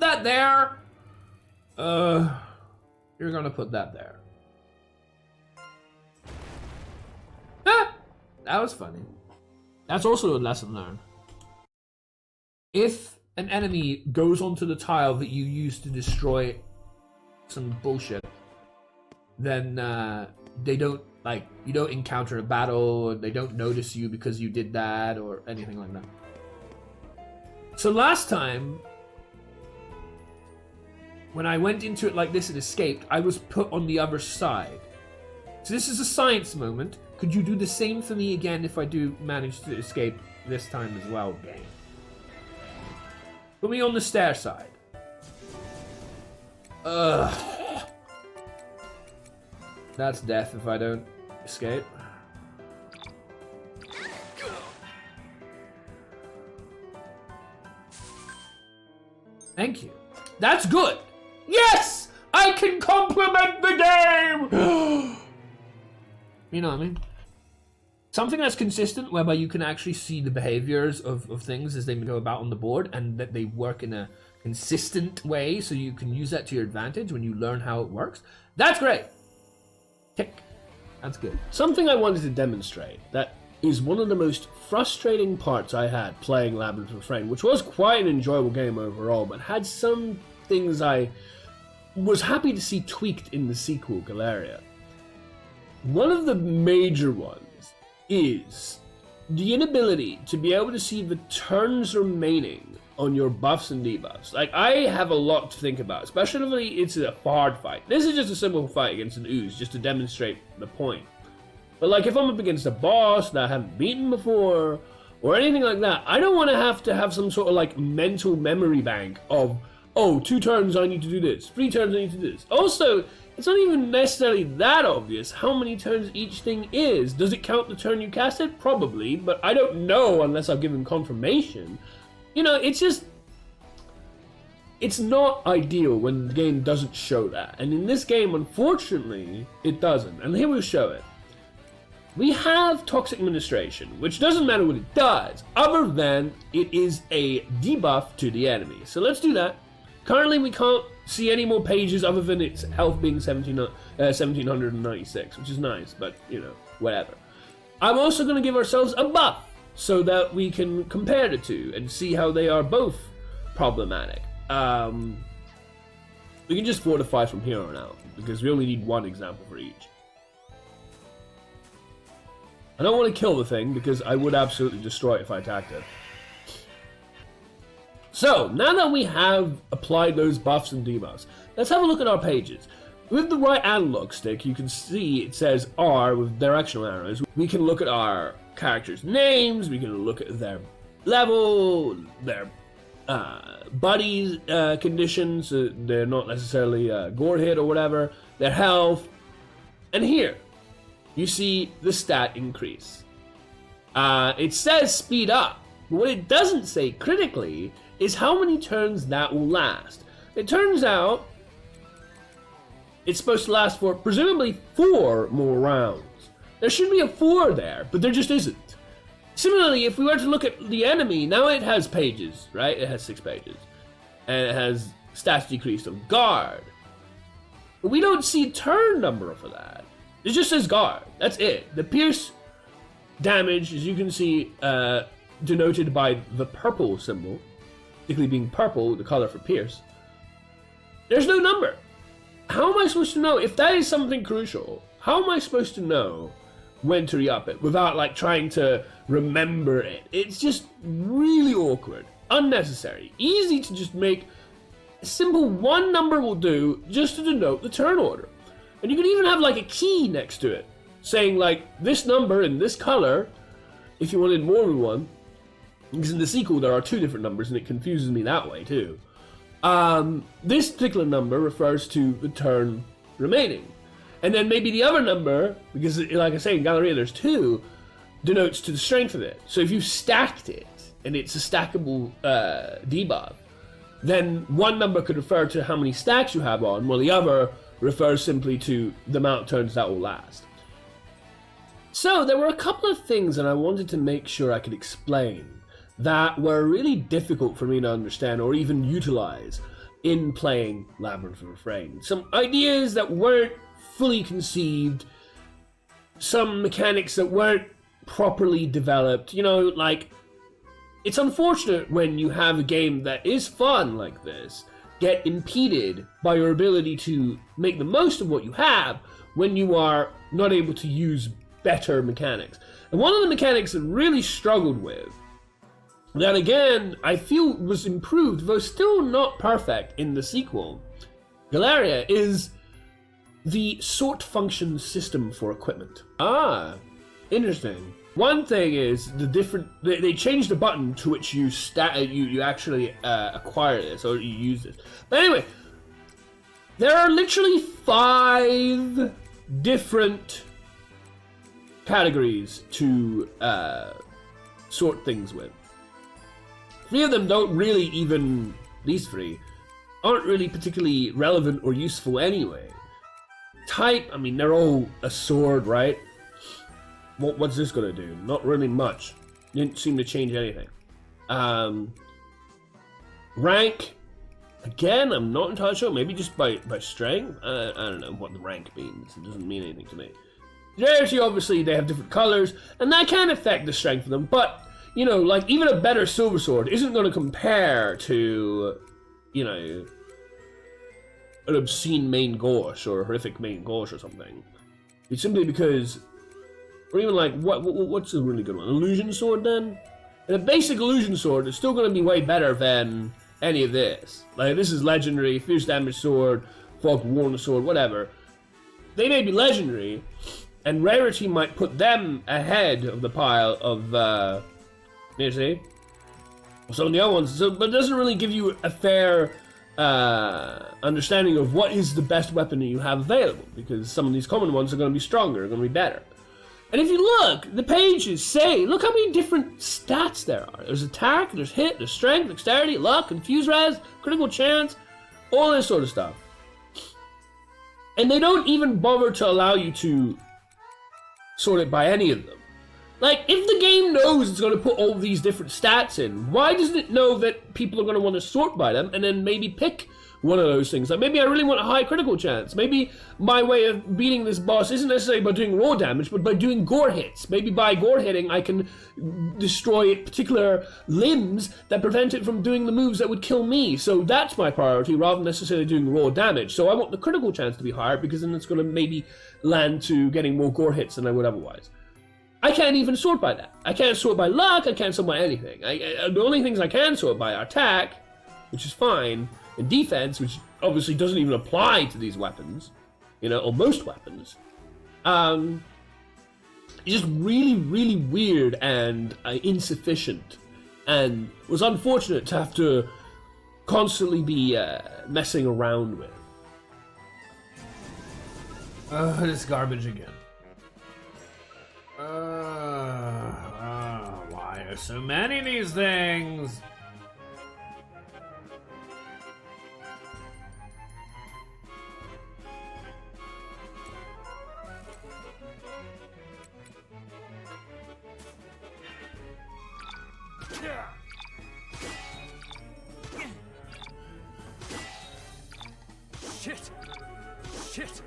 that there? You're gonna put that there. Ah, that was funny. That's also a lesson learned. If an enemy goes onto the tile that you use to destroy some bullshit, then they don't, like, you don't encounter a battle, or they don't notice you because you did that, or anything like that. So last time, when I went into it like this and escaped, I was put on the other side. So this is a science moment. Could you do the same for me again if I do manage to escape this time as well, game? Put me on the stair side. Ugh. That's death if I don't escape. Thank you. That's good. Yes! I can compliment the game! You know what I mean? Something that's consistent, whereby you can actually see the behaviors of things as they go about on the board, and that they work in a consistent way, so you can use that to your advantage when you learn how it works. That's great. Tick. That's good. Something I wanted to demonstrate that is one of the most frustrating parts I had playing Labyrinth of Refrain, which was quite an enjoyable game overall, but had some things I was happy to see tweaked in the sequel, Galeria. One of the major ones is the inability to be able to see the turns remaining on your buffs and debuffs. Like, I have a lot to think about, especially if it's a hard fight. This is just a simple fight against an ooze, just to demonstrate the point. But like, if I'm up against a boss that I haven't beaten before, or anything like that, I don't want to have some sort of like mental memory bank of, oh, 2 turns I need to do this, 3 turns I need to do this. Also, it's not even necessarily that obvious how many turns each thing is. Does it count the turn you cast it? Probably, but I don't know unless I've given confirmation. You know, it's just... it's not ideal when the game doesn't show that. And in this game, unfortunately, it doesn't. And here we'll show it. We have Toxic Administration, which doesn't matter what it does, other than it is a debuff to the enemy. So let's do that. Currently, we can't see any more pages other than its health being 1796, which is nice, but, you know, whatever. I'm also going to give ourselves a buff so that we can compare the two and see how they are both problematic. We can just fortify from here on out, because we only need one example for each. I don't want to kill the thing, because I would absolutely destroy it if I attacked it. So, now that we have applied those buffs and debuffs, let's have a look at our pages. With the right analog stick, you can see it says R with directional arrows. We can look at our characters' names, we can look at their level, their buddies' conditions, they're not necessarily gore hit or whatever, their health, and here, you see the stat increase. It says speed up, but what it doesn't say critically is how many turns that will last. It turns out it's supposed to last for presumably 4 more rounds. There should be a 4 there, but there just isn't. Similarly, if we were to look at the enemy, now it has pages, right? It has 6 pages. And it has stats decreased on guard. But we don't see a turn number for that. It just says guard. That's it. The pierce damage, as you can see, denoted by the purple symbol, particularly being purple, the color for pierce. There's no number. How am I supposed to know? If that is something crucial, how am I supposed to know when to re-up it without like trying to remember it? It's just really awkward, unnecessary, easy to just make a simple 1 number will do just to denote the turn order. And you can even have like a key next to it saying like this number in this color if you wanted more than one. Because in the sequel there are 2 different numbers and it confuses me that way too. This particular number refers to the turn remaining. And then maybe the other number, because like I say in Galleria there's 2, denotes to the strength of it. So if you stacked it and it's a stackable debuff, then one number could refer to how many stacks you have on, while the other refers simply to the amount of turns that will last. So there were a couple of things that I wanted to make sure I could explain that were really difficult for me to understand or even utilize in playing Labyrinth of Refrain. Some ideas that weren't fully conceived, some mechanics that weren't properly developed. You know, like, it's unfortunate when you have a game that is fun like this get impeded by your ability to make the most of what you have when you are not able to use better mechanics. And one of the mechanics that really struggled with, that again, I feel was improved, though still not perfect in the sequel, Galeria, is the sort function system for equipment. Ah, interesting. One thing is the different. They changed the button to which you actually acquire this or you use this. But anyway, there are literally 5 different categories to sort things with. 3 of them don't really even. These 3 aren't really particularly relevant or useful anyway. Type. I mean, they're all a sword, right? What's this gonna do? Not really much. Didn't seem to change anything. Rank. Again, I'm not entirely sure. Maybe just by strength? I don't know what the rank means. It doesn't mean anything to me. Rarity, obviously, they have different colors, and that can affect the strength of them, but, you know, like, even a better silver sword isn't going to compare to, you know, an obscene main gauche or a horrific main gauche or something. It's simply because, or even like, what's a really good one? Illusion sword, then? And a basic illusion sword is still going to be way better than any of this. Like, this is legendary, fierce damage sword, fog warning sword, whatever. They may be legendary, and rarity might put them ahead of the pile of, you see, some of the other ones. So, but it doesn't really give you a fair understanding of what is the best weapon that you have available, because some of these common ones are going to be stronger, are going to be better. And if you look, the pages say, look how many different stats there are. There's attack, there's hit, there's strength, dexterity, luck, confuse res, critical chance, all this sort of stuff. And they don't even bother to allow you to sort it by any of them. Like, if the game knows it's going to put all these different stats in, why doesn't it know that people are going to want to sort by them and then maybe pick one of those things? Like, maybe I really want a high critical chance. Maybe my way of beating this boss isn't necessarily by doing raw damage, but by doing gore hits. Maybe by gore hitting, I can destroy particular limbs that prevent it from doing the moves that would kill me. So that's my priority, rather than necessarily doing raw damage. So I want the critical chance to be higher, because then it's going to maybe land to getting more gore hits than I would otherwise. I can't even sort by that. I can't sort by luck, I can't sort by anything. The only things I can sort by are attack, which is fine, and defense, which obviously doesn't even apply to these weapons, you know, or most weapons. It's just really, really weird and insufficient, and was unfortunate to have to constantly be messing around with. This garbage again. Why are so many of these things? Shit! Shit!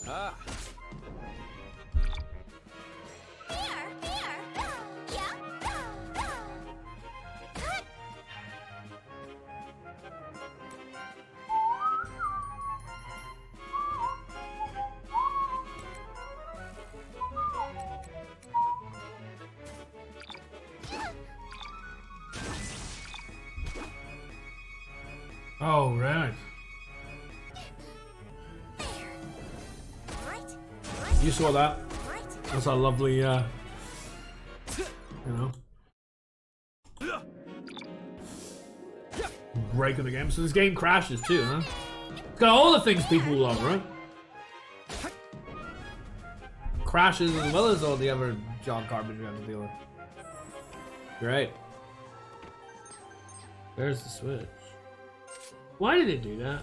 Ah! Oh, right. You saw that? That's a lovely, you know, break of the game. So this game crashes too, huh? It's got all the things people love, right? Crashes as well as all the other junk garbage we have to deal with. Great. There's the Switch. Why did they do that?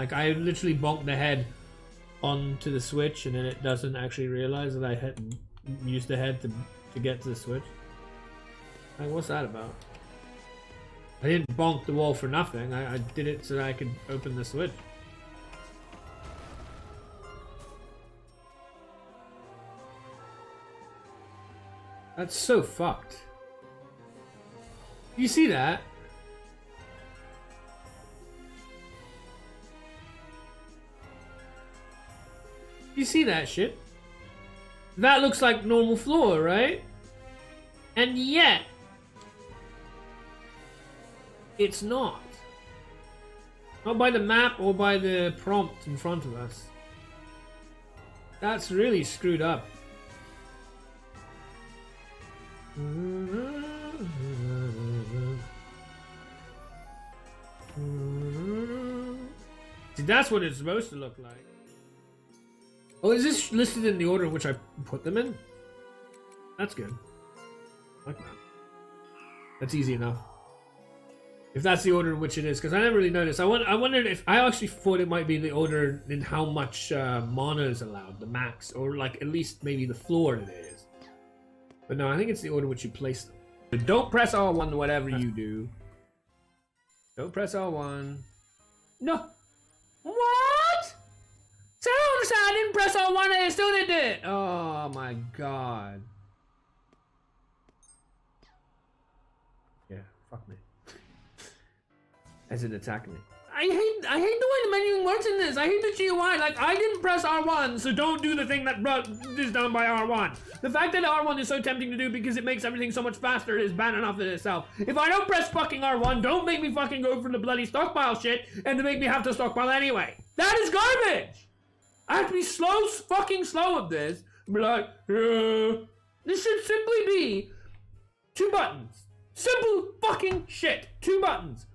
Like, I literally bonked the head onto the Switch, and then it doesn't actually realize that I had used the head to get to the Switch. Like, what's that about? I didn't bonk the wall for nothing. I did it so that I could open the Switch. That's so fucked. You see that? You see that shit? That looks like normal floor, right? And yet, it's not. Not by the map or by the prompt in front of us. That's really screwed up. See, that's what it's supposed to look like. Oh, is this listed in the order in which I put them in? That's good. Like that. That's easy enough. If that's the order in which it is, because I never really noticed. I wondered if I actually thought it might be the order in how much mana is allowed, the max, or like at least maybe the floor that it is. But no, I think it's the order in which you place them. But don't press R1 whatever you do. Don't press R1. No. What? So I didn't press R1 and I still did it. Oh my god. Yeah, fuck me. As it attacked me. I hate the way the menu works in this. I hate the GUI. Like, I didn't press R1, so don't do the thing that is done by R1. The fact that R1 is so tempting to do because it makes everything so much faster is bad enough in itself. If I don't press fucking R1, don't make me fucking go for the bloody stockpile shit and to make me have to stockpile anyway. That is garbage! I have to be fucking slow with this. And be like, this should simply be 2 buttons. Simple fucking shit. 2 buttons.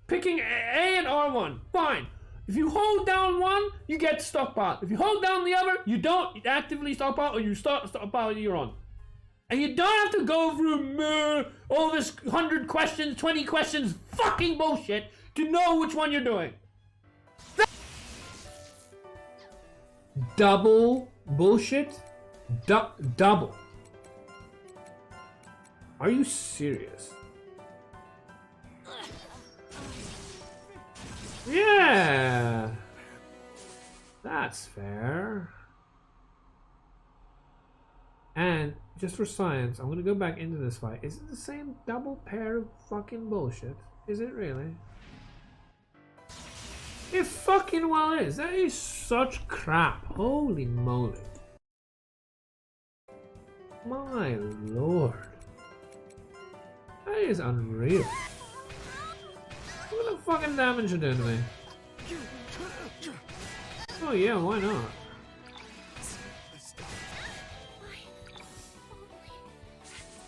Picking A and R1, fine. If you hold down one, you get stockpile. If you hold down the other, you don't actively stockpile, or you start stockpile you're on. And you don't have to go through all this 100 questions, 20 questions, fucking bullshit to know which one you're doing. Double bullshit? Double. Are you serious? Yeah, that's fair. And just for science, I'm gonna go back into this fight. Is it the same double pair of fucking bullshit? Is it really? It fucking well is. That is such crap. Holy moly. My lord. That is unreal. What the fucking damage you doing to me? Oh yeah, why not?